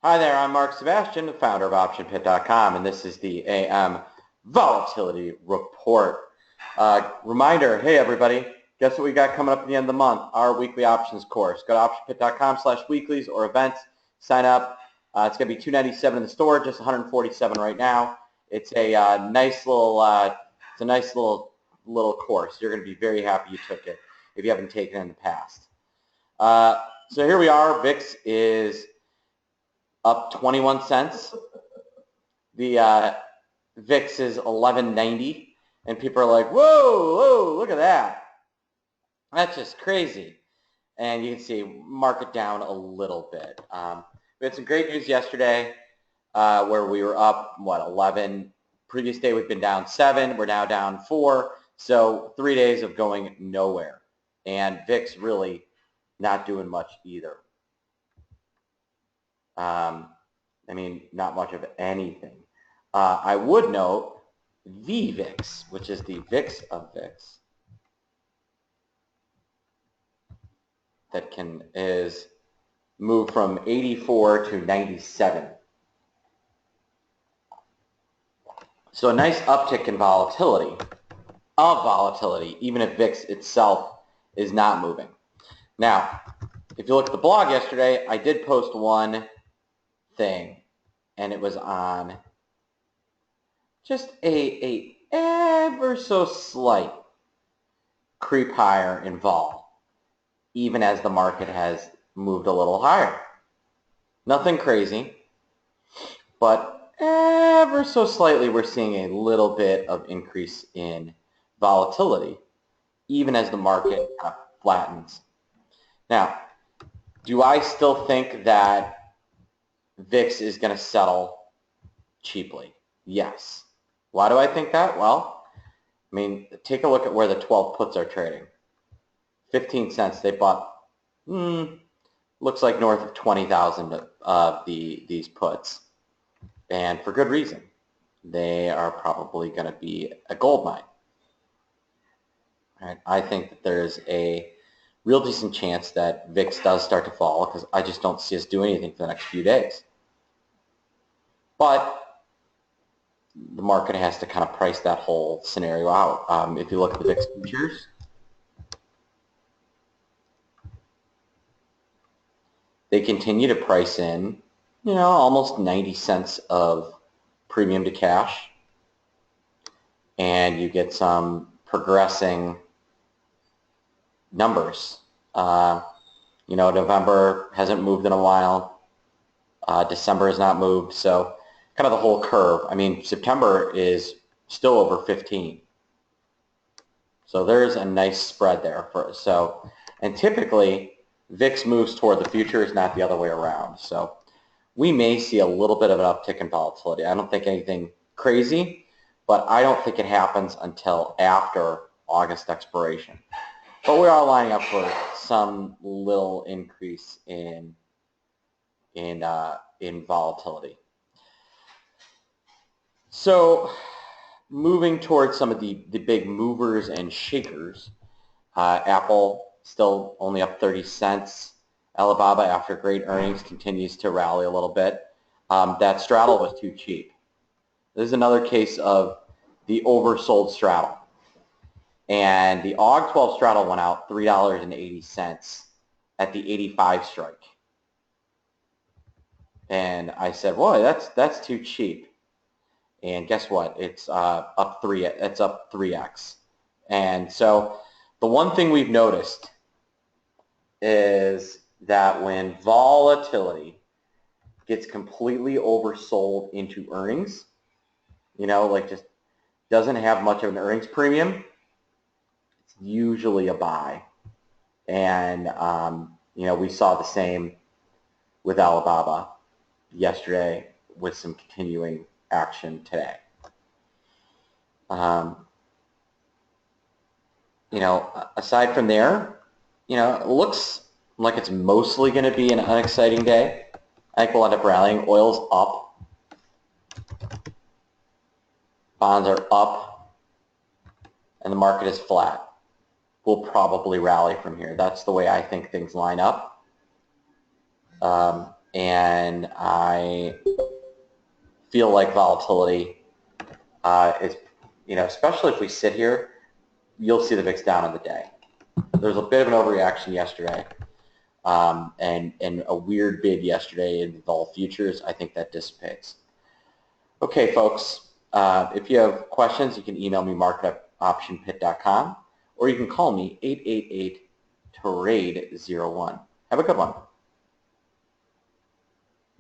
Hi there, I'm Mark Sebastian, the founder of OptionPit.com, and this is the AM Volatility Report. Reminder, hey everybody, guess what we got coming up at the end of the month? Our weekly options course. Go to OptionPit.com/weeklies or events, sign up. It's going to be $297 in the store, just $147 right now. It's a nice little course. You're going to be very happy you took it if you haven't taken it in the past. So here we are. VIX is up 21 cents. The VIX is 1190, and people are like, whoa, look at that. That's just crazy. And you can see market down a little bit. We had some great news yesterday where we were up, 11? Previous day we've been down 7. We're now down 4. So 3 days of going nowhere. And VIX really not doing much either. Not much of anything. I would note VVIX, which is the VIX of VIX, that is moved from 84 to 97. So a nice uptick in volatility, even if VIX itself is not moving. Now, if you look at the blog yesterday, I did post one thing, and it was on just a ever so slight creep higher in vol, even as the market has moved a little higher. Nothing crazy, but ever so slightly we're seeing a little bit of increase in volatility, even as the market flattens. Now, do I still think that VIX is going to settle cheaply? Yes. Why do I think that? Well, take a look at where the 12 puts are trading. 15 cents. They bought, looks like north of 20,000 of these puts. And for good reason. They are probably going to be a gold mine. All right. I think that there's a real decent chance that VIX does start to fall because I just don't see us doing anything for the next few days. But the market has to kind of price that whole scenario out. If you look at the VIX futures, they continue to price in, almost 90 cents of premium to cash. And you get some progressing numbers. November hasn't moved in a while. December has not moved. So kind of the whole curve. September is still over 15. So there's a nice spread there. And typically, VIX moves toward the futures, not the other way around. So we may see a little bit of an uptick in volatility. I don't think anything crazy, but I don't think it happens until after August expiration. But we are lining up for some little increase in volatility. So moving towards some of the big movers and shakers, Apple still only up 30 cents. Alibaba, after great earnings, continues to rally a little bit. That straddle was too cheap. This is another case of the oversold straddle. And the AUG 12 straddle went out $3.80 at the 85 strike. And I said, boy, that's too cheap. And guess what? It's up 3x. And so the one thing we've noticed is that when volatility gets completely oversold into earnings, just doesn't have much of an earnings premium, it's usually a buy. And, we saw the same with Alibaba yesterday with some continuing action today. Aside from there, it looks like it's mostly going to be an unexciting day. I think we'll end up rallying. Oil's up. Bonds are up. And the market is flat. We'll probably rally from here. That's the way I think things line up. and I feel like volatility is, especially if we sit here, you'll see the VIX down in the day. There's a bit of an overreaction yesterday, and a weird bid yesterday in vol futures. I think that dissipates. Okay, folks, if you have questions, you can email me, mark@optionpit.com, or you can call me 888-TRADE-01. Have a good one.